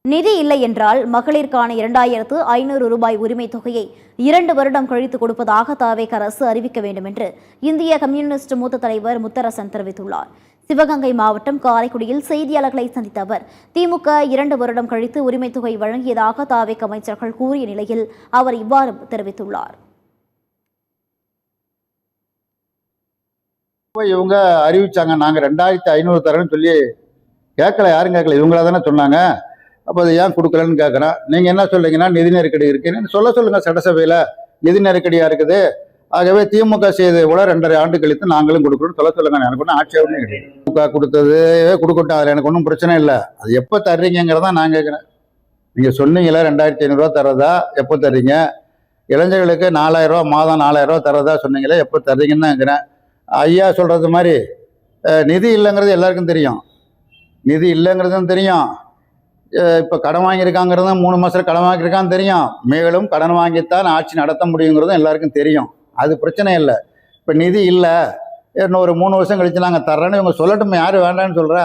நிதி இல்லை என்றால் மகளிருக்கான 2500 ரூபாய் உரிமை தொகையை 2 வருடம் கழித்து கொடுப்பதாக தாவேக அரசு அறிவிக்க வேண்டும் என்று இந்திய கம்யூனிஸ்ட் மூத்த தலைவர் முத்தரசன் தெரிவித்துள்ளார். சிவகங்கை மாவட்டம் காரைக்குடியில் செய்தியாளர்களை சந்தித்த அவர், திமுக 2 வருடம் கழித்து உரிமை தொகை வழங்கியதாக தாவேக அமைச்சர்கள் கூறிய நிலையில் அவர் இவ்வாறு தெரிவித்துள்ளார். இவங்க அறிவிச்சாங்க, நாங்கள் 2500 தரேன்னு சொல்லி கேட்கல, யாரும் கேட்கல, இவங்களா தானே சொன்னாங்க. அப்போ அதை ஏன் கொடுக்கலன்னு கேட்குறேன். நீங்கள் என்ன சொல்றீங்கன்னா நிதி நெருக்கடி இருக்குன்னு சொல்லுங்கள். சட்டசபையில் நிதி நெருக்கடியாக இருக்குது, ஆகவே திமுக செய்ததை விட 2.5 ஆண்டு கழித்து நாங்களும் கொடுக்கணும்னு சொல்லுங்க. எனக்கு ஒன்றும் ஆட்சேபமே கிடையாது. திமுக கொடுத்தது கொடுக்கட்டும், அதில் எனக்கு ஒன்றும் பிரச்சனை இல்லை. அது எப்போ தர்றீங்கிறதான் நான் கேட்குறேன். நீங்கள் சொன்னீங்களா 2500 ரூபா தர்றதா, எப்போ தர்றீங்க? இளைஞர்களுக்கு 4000 ரூபா மாதம் 4000 ரூபா தர்றதா சொன்னீங்களே, எப்போ தர்றீங்கன்னு தான் கேட்குறேன். ஐயா சொல்கிறது மாதிரி நிதி இல்லைங்கிறது எல்லாருக்கும் தெரியும், நிதி இல்லைங்கிறதும் தெரியும். இப்போ கடன் வாங்கியிருக்காங்கிறதும் 3 மாதம் கடன் வாங்கியிருக்கான்னு தெரியும். மேலும் கடன் வாங்கித்தான் ஆட்சி நடத்த முடியுங்கிறதும் எல்லாருக்கும் தெரியும். அது பிரச்சனை இல்லை. இப்போ நிதி இல்லை, இன்னும் ஒரு 3 வருஷம் கழிச்சு நாங்கள் தர்றேன்னு இவங்க சொல்லட்டும். யார் வேண்டான்னு சொல்கிறா?